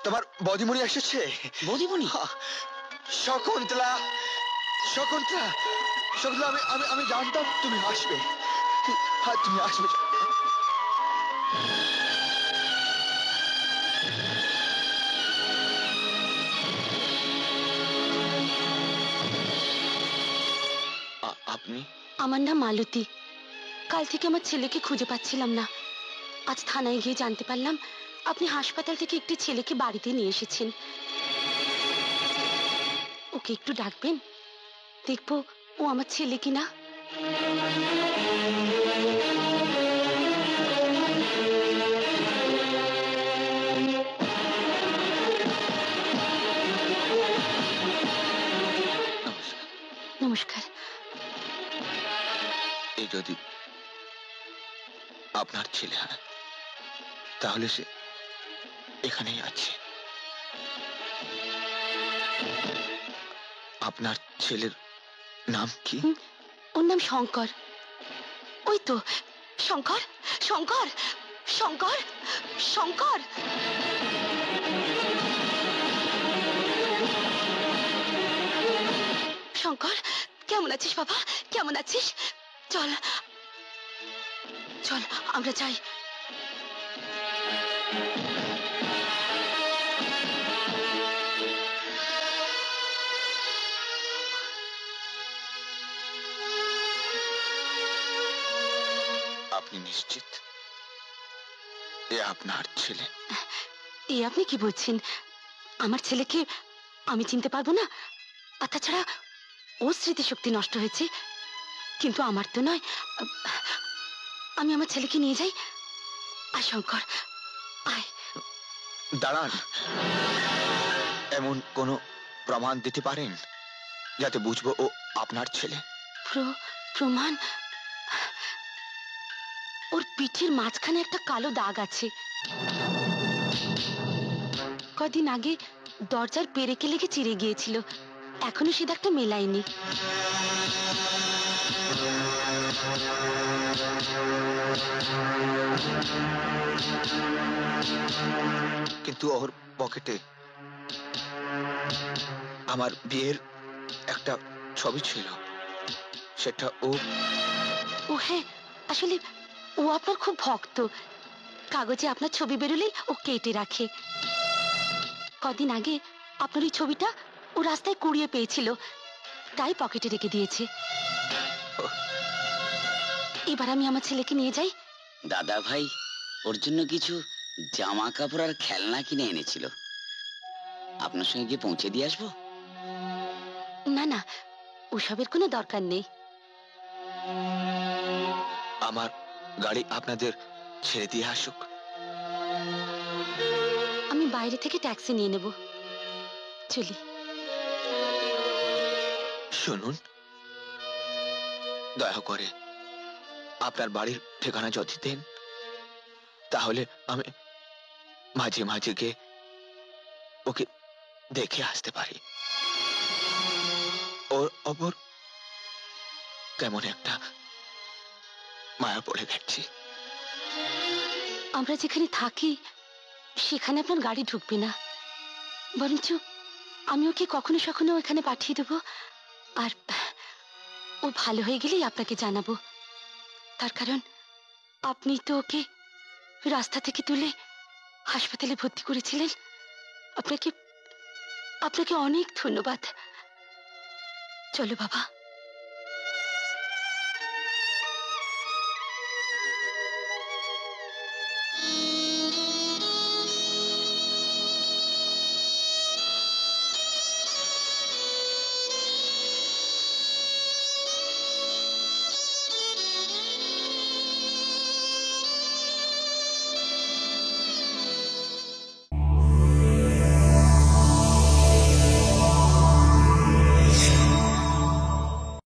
তোমার বদিমণি এসেছে। বদিমণি? শকুন্তলা, শকুন্তলা, শকুন্তলা, আমি জানতাম তুমি আসবে। হ্যাঁ, তুমি আসবে। আপনি? আমার নাম মালতী। কাল থেকে আমার ছেলেকে খুঁজে পাচ্ছিলাম না। আজ থানায় গিয়ে জানতে পারলাম আপনি হাসপাতাল থেকে একটি ছেলেকে বাড়িতে নিয়ে এসেছেন। ওকে একটু ডাকবেন, দেখবো ও আমার ছেলে কিনা। নমস্কার। এই যদি আপনার ছেলে হয় তাহলে সে এখানেই আছে। আপনার ছেলের নাম কি? ওর নাম শঙ্কর। ওই তো শঙ্কর, শঙ্কর, শঙ্কর, শঙ্কর। শঙ্কর, কেমন আছিস বাবা? কেমন আছিস? চল চল আমরা যাই। আপনি নিশ্চিত এ আপনার ছেলে? এ আপনি কি বলছেন? আমার ছেলেকে আমি চিনতে পারবো না? আর তাছাড়া ওর স্মৃতিশক্তি নষ্ট হয়েছে, কিন্তু আমার তো নয়। আমি আমার ছেলেকে নিয়ে যাই। আয় শঙ্কর, আয়। দাঁড়ান, এমন কোনো প্রমাণ দিতে পারেন যাতে বুঝবো ও আপনার ছেলে? প্রমাণ? ওর পিঠের মাঝখানে একটা কালো দাগ আছে। কদিন আগে দরজার পেরেকে লেগে চিড়ে গিয়েছিল, এখনো সে দাগটা মেলায়নি। কিন্তু ওর পকেটে আমার বিয়ের একটা ছবি ছিল, সেটা ও হ্যাঁ, আসলে ও আপনার খুব ভক্ত। কাগজে আপনার ছবি বেরোলেই ও কেটে রাখে। কদিন আগে আপনার ওই ছবিটা ও রাস্তায় কুড়িয়ে পেয়েছিল, তাই পকেটে রেখে দিয়েছে। এবার আমি আমার ছেলেকে নিয়ে যাই। দাদা ভাই ওর জন্য কিছু জামা কাপড় আর খেলনা কিনে এনেছিল, আপনার সঙ্গে গিয়ে পৌঁছে দিয়ে আসবো? না না, ওসবের কোনো দরকার নেই। আমার গাড়ি আপনাদের ছেড়ে দিয়ে আসুক? আমি বাইরে থেকে ট্যাক্সি নিয়ে নেব, চলি। শুনুন, দয়া করে আপনার বাড়ির ঠিকানা যদি দেন তাহলে আমি মাঝে মাঝে গিয়ে ওকে দেখে আসতে পারি। ওর অপর কেমন একটা মায়া পড়ে গেছি। আমরা যেখানে থাকি সেখানে আপনার গাড়ি ঢুকবে না, বরঞ্চ আমি ওকে কখনো কখনো এখানে পাঠিয়ে দেবো। আর ও ভালো হয়ে গেলেই আপনাকে জানাবো। তার কারণ আপনি তো ওকে রাস্তা থেকে তুলে হাসপাতালে ভর্তি করেছিলেন। আপনাকে আপনাকে অনেক ধন্যবাদ। চলো বাবা।